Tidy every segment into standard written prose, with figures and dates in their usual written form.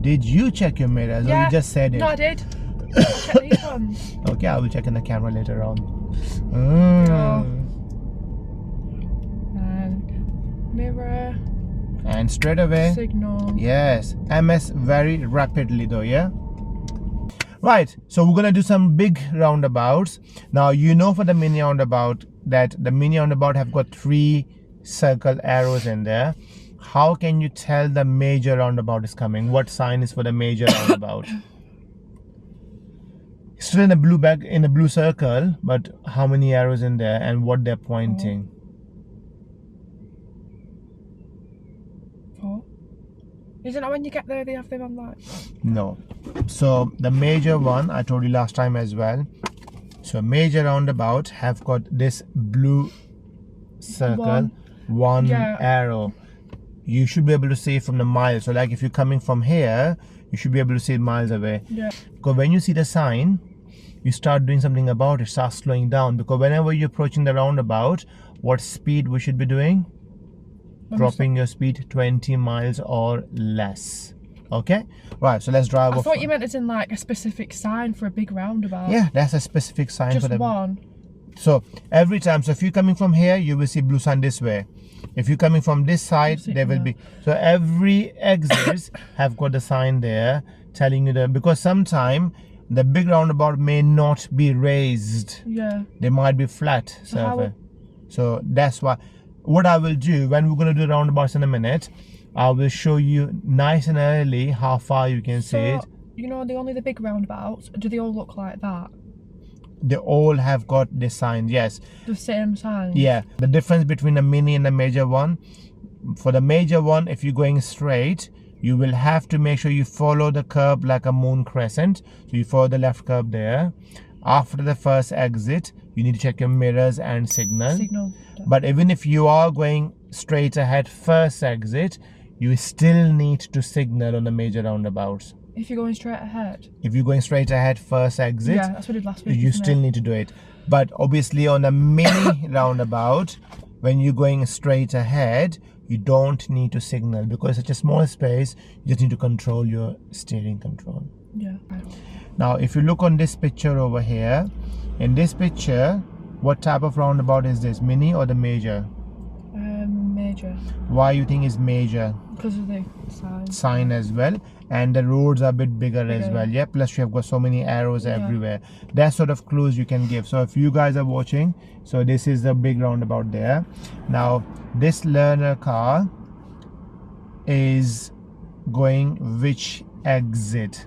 Did you check your mirrors or you just said it? No, I did. I checked these ones. Okay, I will check in the camera later on. And mirror. And straight away. Signal. Yes. MS very rapidly though, yeah? Right, so we're gonna do some big roundabouts. Now you know for the mini roundabout that the mini roundabout have got 3 circle arrows in there. How can you tell the major roundabout is coming? What sign is for the major roundabout? Still in a blue bag, in a blue circle, but how many arrows in there and what they're pointing? 4. Isn't it when you get there they have them on that? No. So the major one, I told you last time as well. So major roundabout have got this blue circle, one arrow. You should be able to see from the mile. So like if you're coming from here, you should be able to see it miles away. Yeah. Because when you see the sign, you start doing something about it, start slowing down. Because whenever you're approaching the roundabout, what speed we should be doing? Dropping your speed 20 miles or less. Okay, right, so let's drive off. I thought you meant it's in like a specific sign for a big roundabout. Yeah, that's a specific sign. Just for the one. So every time, so if you're coming from here, you will see blue sign this way. If you're coming from this side, there will be. So every exits have got the sign there telling you that, because sometime the big roundabout may not be raised. Yeah. They might be flat surface. So that's why. What I will do when we're going to do roundabouts in a minute, I will show you nice and early how far you can see it. You know, only the big roundabouts, do they all look like that? They all have got this sign, yes. The same sign? Yeah. The difference between the mini and the major one, for the major one, if you're going straight, you will have to make sure you follow the curb like a moon crescent. So you follow the left curb there. After the first exit, you need to check your mirrors and signal. But even if you are going straight ahead first exit, you still need to signal on the major roundabouts. If you're going straight ahead? If you're going straight ahead first exit, yeah, that's what we did last week, you still need to do it. But obviously on a mini roundabout, when you're going straight ahead, you don't need to signal because it's such a small space. You just need to control your steering control. Yeah. Now if you look on this picture over here, in this picture, what type of roundabout is this, mini or the major? Major. Why you think is major? Because of the sign as well, and the roads are a bit bigger as well. Yeah, plus you have got so many arrows everywhere. That sort of clues you can give. So if you guys are watching, so this is the big roundabout there. Now this learner car is going which exit?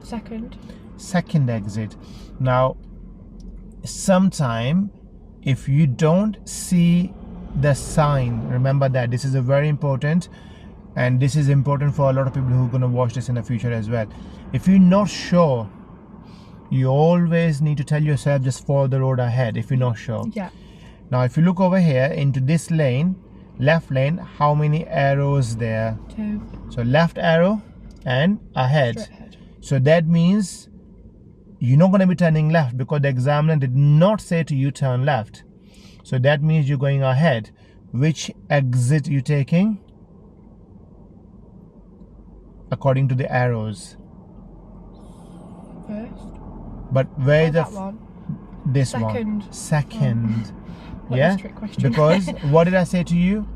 Second exit. Now sometime if you don't see the sign, remember that this is a very important, and this is important for a lot of people who are going to watch this in the future as well. If you're not sure, you always need to tell yourself just follow the road ahead if you're not sure. Yeah. Now if you look over here into this lane, left lane, how many arrows there? 2. So left arrow and ahead. Straight ahead. So that means you're not going to be turning left because the examiner did not say to you turn left. So that means you're going ahead. Which exit you taking? According to the arrows. First. But where that one? This Second. one. Second. Oh. Yeah. Trick question. Because what did I say to you?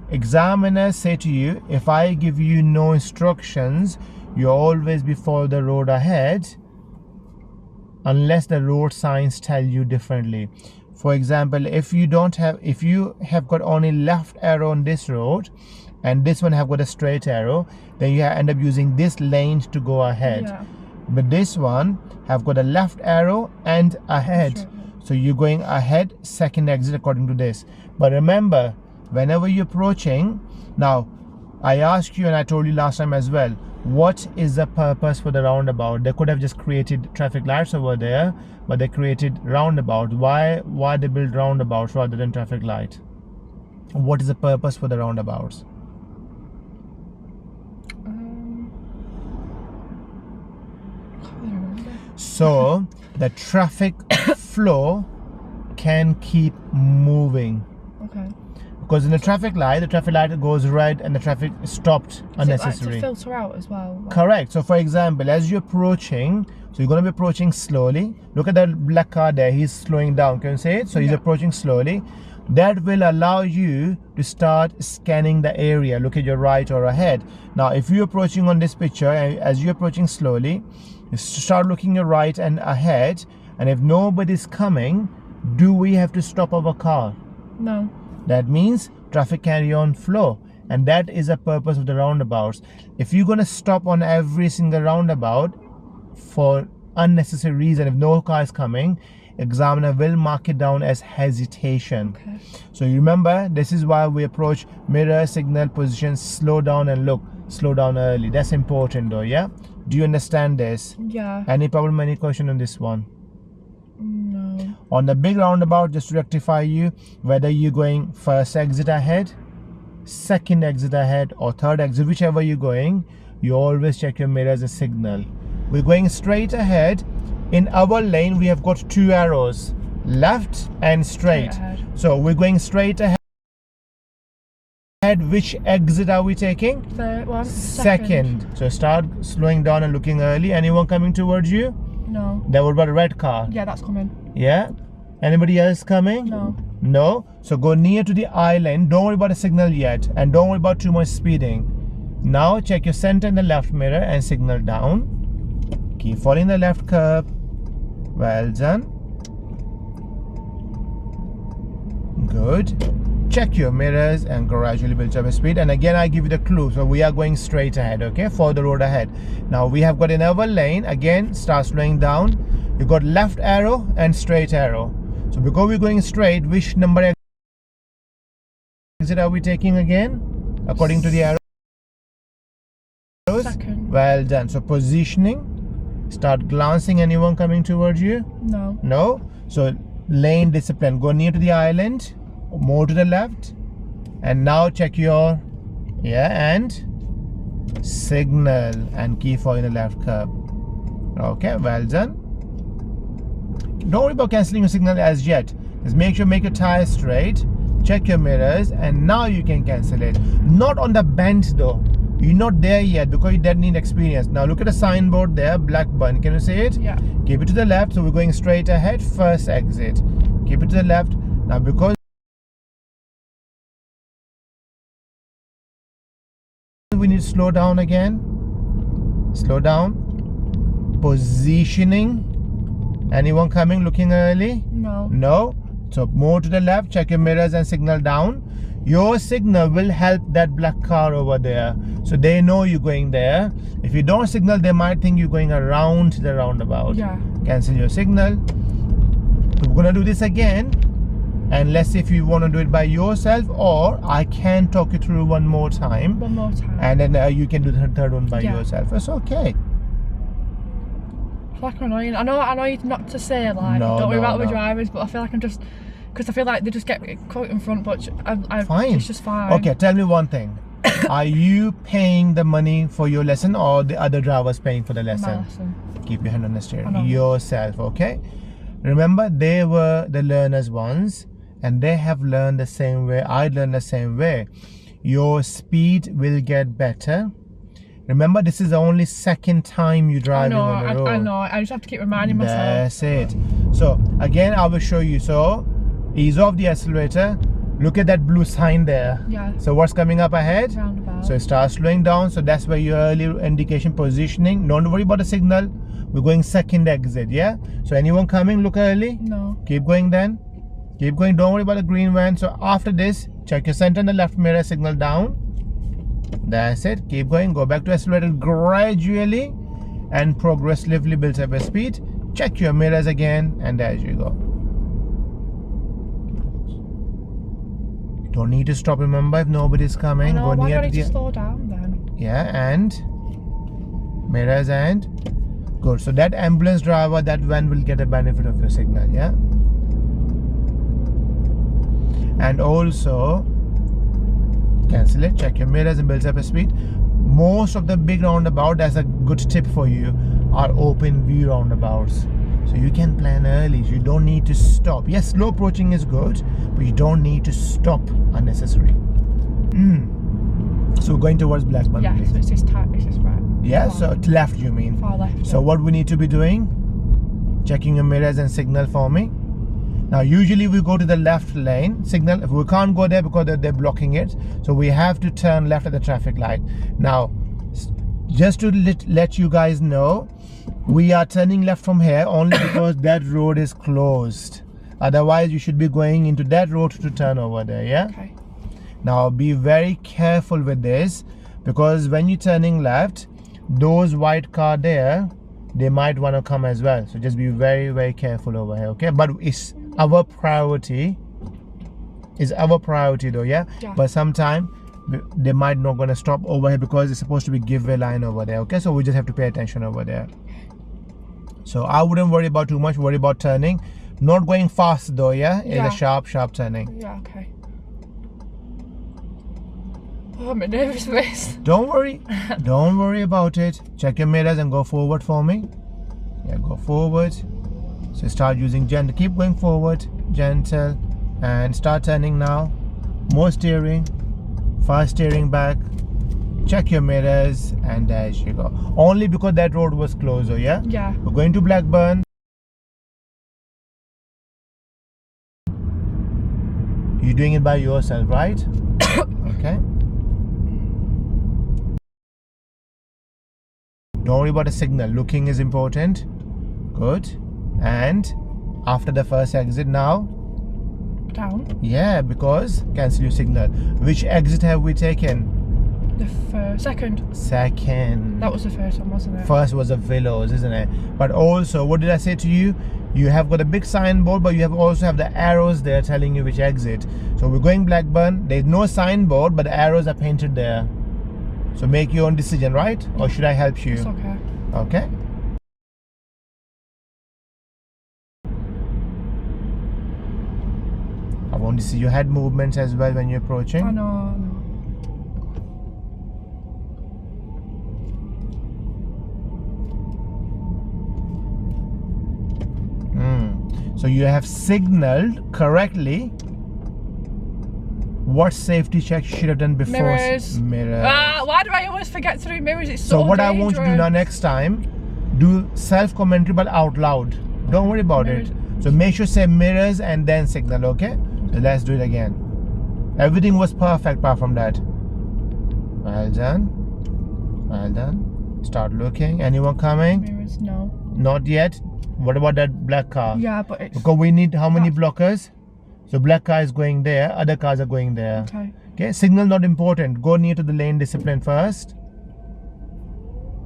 Examiners say to you, if I give you no instructions, you always be follow the road ahead, unless the road signs tell you differently. For example, if you have got only left arrow on this road and this one have got a straight arrow, then you end up using this lane to go ahead. Yeah. But this one have got a left arrow and ahead, so you're going ahead, second exit according to this. But remember, whenever you're approaching, now I asked you and I told you last time as well, what is the purpose for the roundabout? They could have just created traffic lights over there, but they created roundabout. Why they build roundabouts rather than traffic light? What is the purpose for the roundabouts? So the traffic flow can keep moving. Okay. Because in the traffic light goes red and the traffic stopped unnecessary. Is it like to filter out as well? Like... Correct. So for example, as you're approaching, so you're going to be approaching slowly. Look at that black car there. He's slowing down. Can you see it? So he's approaching slowly. That will allow you to start scanning the area. Look at your right or ahead. Now, if you're approaching on this picture, and as you're approaching slowly, you start looking your right and ahead. And if nobody's coming, do we have to stop our car? No. That means traffic carry on flow. And that is the purpose of the roundabouts. If you're going to stop on every single roundabout for unnecessary reason, if no car is coming, examiner will mark it down as hesitation. Okay. So you remember, this is why we approach mirror, signal, position, slow down and look. Slow down early. That's important though, yeah? Do you understand this? Yeah. Any problem, any question on this one? No. On the big roundabout, just to rectify you, whether you're going first exit ahead, second exit ahead, or third exit, whichever you're going, you always check your mirrors and signal. We're going straight ahead. In our lane, we have got two arrows, left and straight. So we're going straight ahead. Which exit are we taking? Third one. Second. So start slowing down and looking early. Anyone coming towards you? No. There was a red car. Yeah, that's coming. Yeah. Anybody else coming? No. No. So go near to the island. Don't worry about the signal yet, and don't worry about too much speeding. Now check your center and the left mirror and signal down. Keep following the left curb. Well done. Good. Check your mirrors and gradually build up a speed. And again, I give you the clue. So we are going straight ahead, okay, for the road ahead. Now we have got another lane. Again, start slowing down. You got left arrow and straight arrow. So because we're going straight, which number exit are we taking again? According to the arrows? Second. Well done. So positioning. Start glancing. Anyone coming towards you? No. No. So lane discipline. Go near to the island. More to the left. And now check your and signal and keep following the left curb. Okay, well done. Don't worry about cancelling your signal as yet. Just make sure make your tires straight. Check your mirrors, and now you can cancel it. Not on the bend though. You're not there yet because you don't need experience. Now look at the signboard there, black button. Can you see it? Yeah. Keep it to the left. So we're going straight ahead. First exit. Keep it to the left. Now because we need to slow down again. Slow down. Positioning. Anyone coming looking early? No. No. So more to the left. Check your mirrors and signal down. Your signal will help that black car over there, so they know you're going there. If you don't signal, they might think you're going around the roundabout. Yeah. Cancel your signal. So we're gonna do this again, and let's see if you want to do it by yourself, or I can talk you through one more time. One more time. And then you can do the third one by yourself. It's okay. Like annoying. I know you not to say like don't worry about the drivers, but I feel like I'm just because I feel like they just get caught in front. But fine. It's just fine. Okay, tell me one thing. Are you paying the money for your lesson, or the other drivers paying for the lesson? My lesson. Keep your hand on the steering. Yourself, okay? Remember, they were the learners once, and they have learned the same way. I learned the same way. Your speed will get better. Remember, this is the only second time you're driving on the road. I know. I just have to keep reminding myself. That's it. So again, I will show you. So ease off the accelerator. Look at that blue sign there. Yeah. So what's coming up ahead? Roundabout. So start slowing down. So that's where your early indication positioning. Don't worry about the signal. We're going second exit. Yeah. So anyone coming? Look early. No. Keep going then. Keep going. Don't worry about the green van. So after this, check your center and the left mirror. Signal down. That's it. Keep going. Go back to accelerator gradually and progressively build up a speed. Check your mirrors again, and there you go. You don't need to stop. Remember, if nobody's coming, go near to the slow down then. Yeah, and mirrors and good. So that ambulance driver, that van will get a benefit of your signal. Yeah, and also cancel it, check your mirrors and build up a speed. Most of the big roundabout, as a good tip for you, are open view roundabouts. So you can plan early. So you don't need to stop. Yes, slow approaching is good, but you don't need to stop unnecessary. So we're going towards Blackburn. Yeah, so it's this right. Yeah, so to left you mean? Far left. So what we need to be doing? Checking your mirrors and signal for me. Now usually we go to the left lane signal. If we can't go there because they're blocking it, so we have to turn left at the traffic light. Now just to let you guys know, we are turning left from here only because that road is closed. Otherwise you should be going into that road to turn over there. Yeah. Okay. Now be very careful with this, because when you're turning left, those white car there, they might want to come as well. So just be very, very careful over here, okay? But it's our priority. It's our priority though, yeah? But sometime they might not gonna stop over here because it's supposed to be giveaway line over there, okay? So we just have to pay attention over there. So I wouldn't worry about too much, worry about turning. Not going fast though, yeah? It's a sharp turning. Yeah, okay. Oh, I'm nervous, miss. Don't worry. Don't worry about it. Check your mirrors and go forward for me. Yeah, go forward. So start using gentle. Keep going forward, gentle, and start turning now. More steering. Fast steering back. Check your mirrors, and there you go. Only because that road was closed, oh yeah? Yeah. We're going to Blackburn. You're doing it by yourself, right? Okay. Don't worry about the signal. Looking is important. Good. And after the first exit now. Down? Yeah, because cancel your signal. Which exit have we taken? The second. Second. That was the first one, wasn't it? First was the Willows, isn't it? But also, what did I say to you? You have got a big signboard, but you also have the arrows there telling you which exit. So we're going Blackburn. There's no signboard, but the arrows are painted there. So make your own decision, right? Or should I help you? It's okay. Okay. I want to see your head movements as well when you're approaching. I know. So you have signaled correctly. What safety check you should have done before? Mirrors. Mirrors. Why do I always forget to do mirrors? It's so what dangerous. I want you to do now next time, do self-commentary but out loud. Don't worry about mirrors. it. So make sure say mirrors and then signal, okay? So let's do it again. Everything was perfect apart from that. Well done. Well done. Start looking. Anyone coming? Mirrors, no. Not yet. What about that black car? Yeah, but it's... Because we need how many blockers? So black car is going there, other cars are going there. Okay. Okay, signal not important. Go near to the lane discipline first.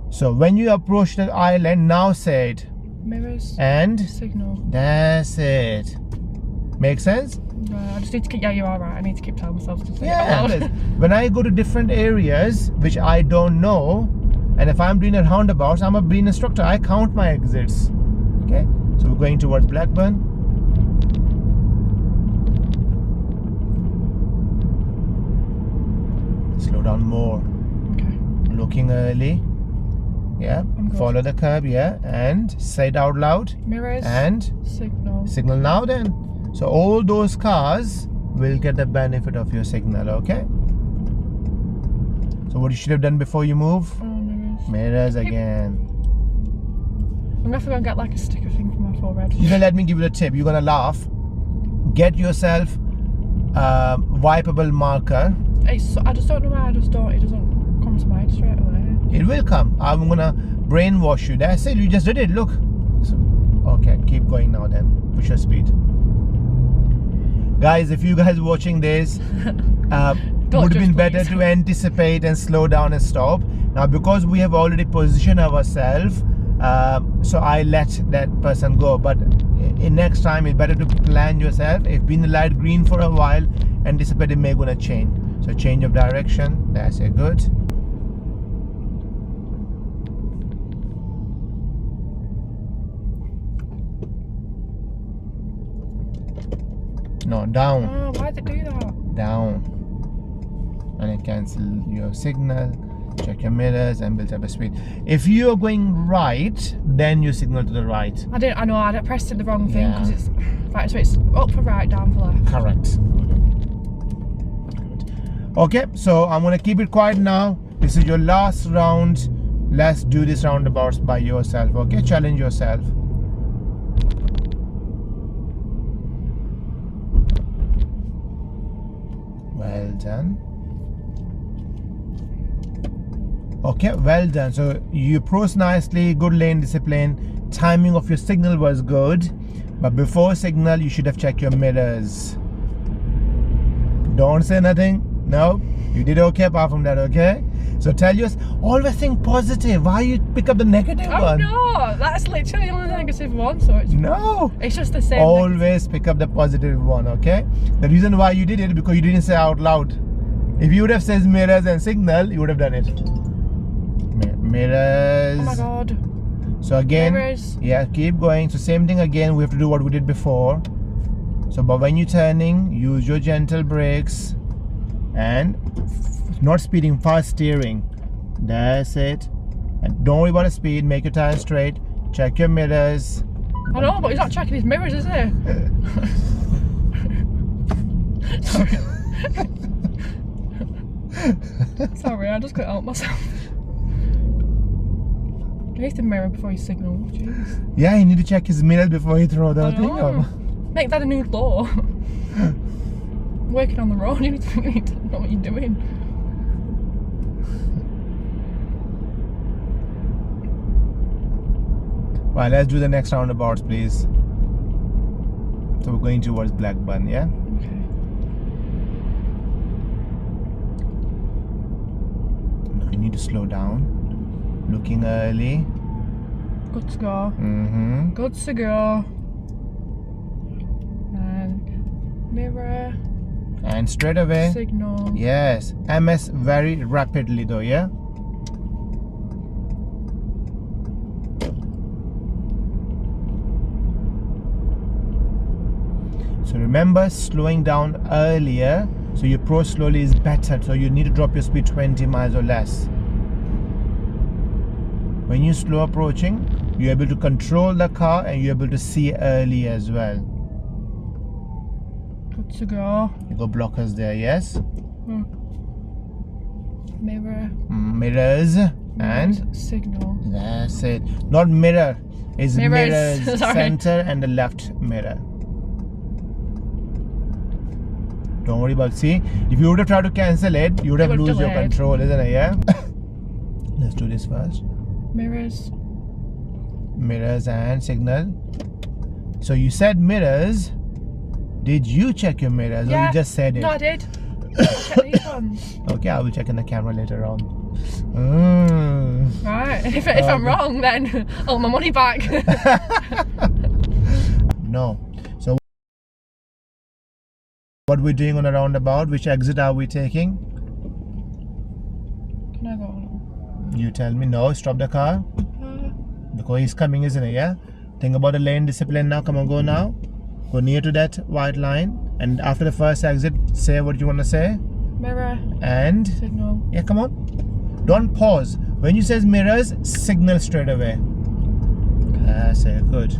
So when you approach the island, now say it. Mirrors. And signal. That's it. Make sense? I just need to keep... Yeah, you're alright. I need to keep telling myself to say it Yeah. out loud. When I go to different areas, which I don't know, and if I'm doing a roundabouts, I'm a bean instructor. I count my exits. Okay, so we're going towards Blackburn. Slow down more. Okay. Looking early. Yeah. Follow the curb. Yeah. And say it out loud. Mirrors. And signal. Signal now then. So all those cars will get the benefit of your signal. Okay. So what you should have done before you move? Mirrors. Mirrors again. I'm gonna have to go and get like a sticker thing for my forehead. You know, let me give you a tip. You're gonna laugh. Get yourself a wipeable marker. I just don't know why. It doesn't come to mind straight away. It will come. I'm gonna brainwash you. That's it. You just did it. Look. So, okay, keep going now. Then push your speed, guys. If you guys watching this, would have been better to anticipate and slow down and stop. Now because we have already positioned ourselves. So I let that person go, but in next time it's better to plan yourself. If been the light green for a while, anticipate it may gonna change. So change of direction. That's it. Good. No, down. Oh, why'd it do that? Down. And it cancel your signal. check your mirrors and build up a speed. If you are going right, then you signal to the right. I know I pressed it the wrong thing because it's right, so it's up for right, down for left. Correct. Okay, so I'm gonna keep it quiet now. This is your last round. Let's do this roundabouts by yourself. Okay, challenge yourself. Well done. Okay, well done. So you approached nicely, good lane discipline. Timing of your signal was good, but before signal you should have checked your mirrors. Don't say nothing. No, you did okay apart from that. Okay, so tell us, always think positive. Why you pick up the negative one? No, that's literally only the negative one, so it's just the same. Always negative. pick up the positive one. Okay, the reason why you did it because you didn't say out loud. If you would have said mirrors and signal, you would have done it. Mirrors. Oh my god. So again, mirrors. Yeah, keep going. So same thing again, we have to do what we did before. So but when you're turning, use your gentle brakes and not speeding, fast steering. That's it. And don't worry about the speed, make your tires straight, check your mirrors. I know, but he's not checking his mirrors, is he? Sorry, I just couldn't help myself. He needs to mirror before he signals. Jeez. Yeah, you need to check his mirrors before you throw the thing up. Make that a new law. Working on the road, you need to know what you're doing. Right, let's do the next roundabouts, please. So we're going towards Blackburn, yeah? Okay. No, you need to slow down. Looking early. Good to go. Good to go. And mirror. And straight away. Signal. Yes. MS very rapidly though, yeah? So remember, slowing down earlier, so you approach slowly is better. So you need to drop your speed 20 miles or less. When you slow approaching, you're able to control the car and you're able to see early as well. Good to go. You got blockers there, yes? Mirror. Mirrors and signal. That's it. Not mirror. It's mirrors. Center and the left mirror. Don't worry about. See, if you would have tried to cancel it, you would have lost your control, isn't it? Yeah. Let's do this first. Mirrors. Mirrors and signal. So you said mirrors. Did you check your mirrors or you just said it? No, I did. Check these ones. Okay, I will check in the camera later on. Right. If I'm wrong, then I'll my money back. No. So what we're doing on a roundabout, which exit are we taking? Can I go on? You tell me. No, stop the car. Because he's coming, isn't it? Yeah. Think about the lane discipline now. Come on, go now. Go near to that white line. And after the first exit, say what you want to say. Mirror. And signal. Yeah, come on. Don't pause. When you says mirrors, signal straight away. That's it. Good.